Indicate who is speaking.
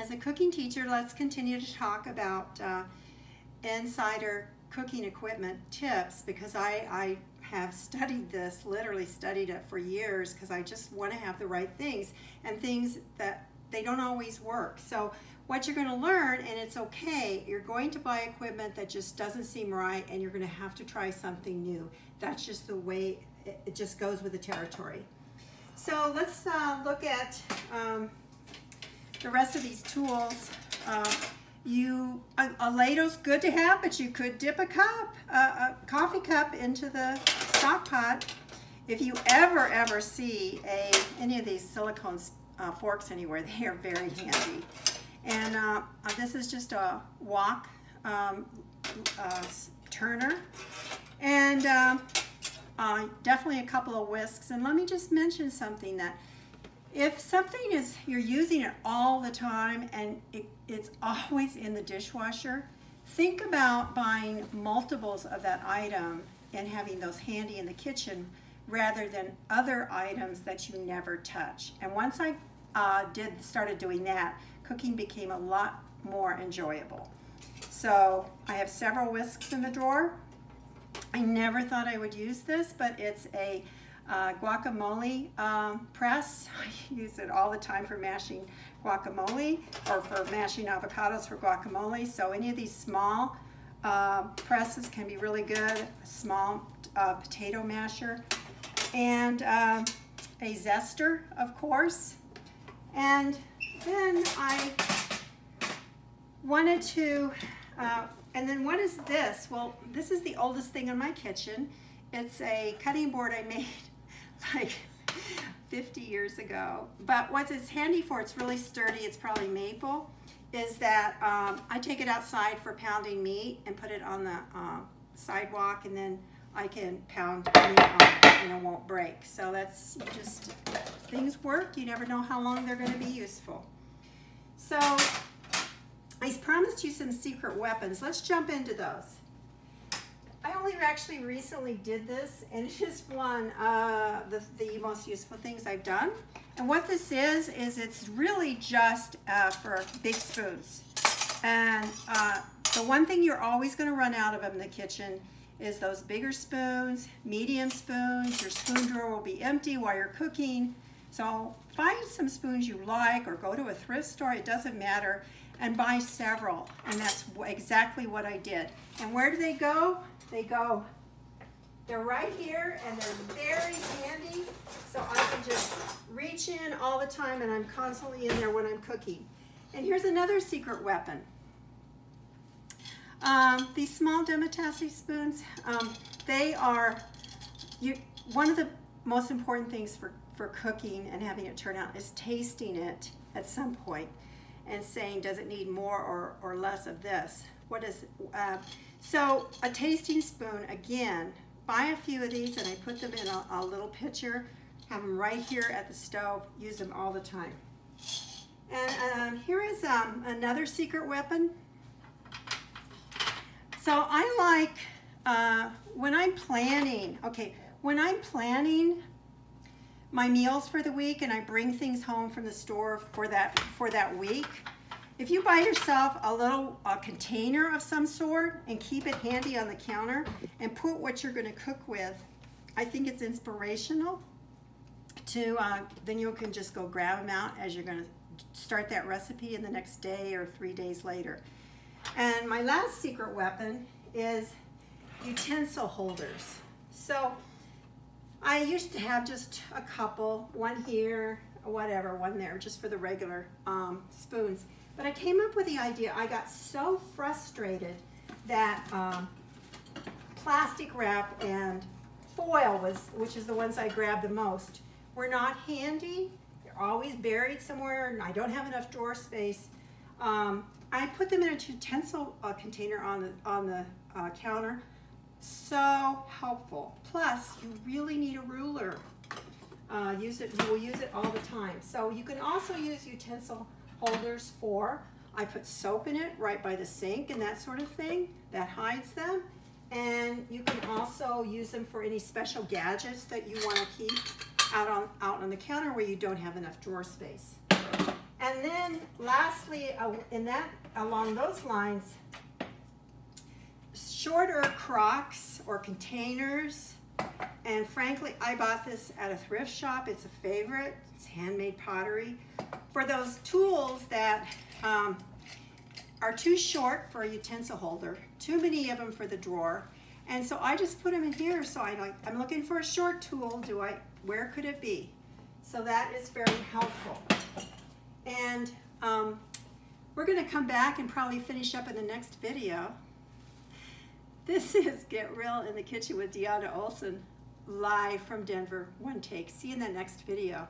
Speaker 1: As a cooking teacher, let's continue to talk about insider cooking equipment tips, because I have studied this, literally studied it for years, because I just want to have the right things, and things that they don't always work. So what you're going to learn, and it's okay, you're going to buy equipment that just doesn't seem right, and you're going to have to try something new. That's just the way it just goes with the territory. So let's look at the rest of these tools. A ladle's good to have, but you could dip a coffee cup into the stock pot. If you ever see any of these silicone forks anywhere, they are very handy. And this is just a Wok Turner, and definitely a couple of whisks. And let me just mention something, that if something is, you're using it all the time and it's always in the dishwasher, think about buying multiples of that item and having those handy in the kitchen rather than other items that you never touch. And once I started doing that, cooking became a lot more enjoyable. So I have several whisks in the drawer. I never thought I would use this, but it's a guacamole press. I use it all the time for mashing guacamole, or for mashing avocados for guacamole. So any of these small presses can be really good. A small potato masher, and a zester, of course. And then I wanted to, and then what is this? Well, this is the oldest thing in my kitchen. It's a cutting board I made like 50 years ago. But what it's handy for, it's really sturdy, it's probably maple, is that I take it outside for pounding meat and put it on the sidewalk, and then I can pound meat on it and it won't break. So that's just, things work. You never know how long they're going to be useful. So I promised you some secret weapons. Let's jump into those. I only actually recently did this, and it's just one of the most useful things I've done. And what this is it's really just for big spoons. And the one thing you're always going to run out of in the kitchen is those bigger spoons, medium spoons. Your spoon drawer will be empty while you're cooking. So find some spoons you like, or go to a thrift store, it doesn't matter, and buy several. And that's exactly what I did. And where do they go? They're right here, and they're very handy. So I can just reach in all the time, and I'm constantly in there when I'm cooking. And here's another secret weapon. These small demitasse spoons, they are, one of the most important things for cooking and having it turn out is tasting it at some point and saying, does it need more or less of this? What is, so a tasting spoon, again, buy a few of these, and I put them in a little pitcher, have them right here at the stove, use them all the time. And here is another secret weapon. So I like, when I'm planning my meals for the week, and I bring things home from the store for that week, if you buy yourself a little container of some sort and keep it handy on the counter and put what you're going to cook with, I think it's inspirational to, then you can just go grab them out as you're going to start that recipe in the next day or 3 days later. And my last secret weapon is utensil holders. So I used to have just a couple, one here, whatever, one there, just for the regular spoons. But I came up with the idea, I got so frustrated that plastic wrap and foil which is the ones I grabbed the most, were not handy. They're always buried somewhere, and I don't have enough drawer space. I put them in a utensil container on the counter. So helpful. Plus, you really need a ruler. You will use it all the time. So you can also use utensil holders for, I put soap in it right by the sink and that sort of thing. That hides them. And you can also use them for any special gadgets that you want to keep out on the counter where you don't have enough drawer space. And then lastly, along those lines, shorter crocks or containers. And frankly, I bought this at a thrift shop. It's a favorite. It's handmade pottery. For those tools that are too short for a utensil holder, too many of them for the drawer. And so I just put them in here. So I'm looking for a short tool. Where could it be? So that is very helpful. And we're gonna come back and probably finish up in the next video. This is Get Real in the Kitchen with Deanna Ohlsson, live from Denver, one take. See you in the next video.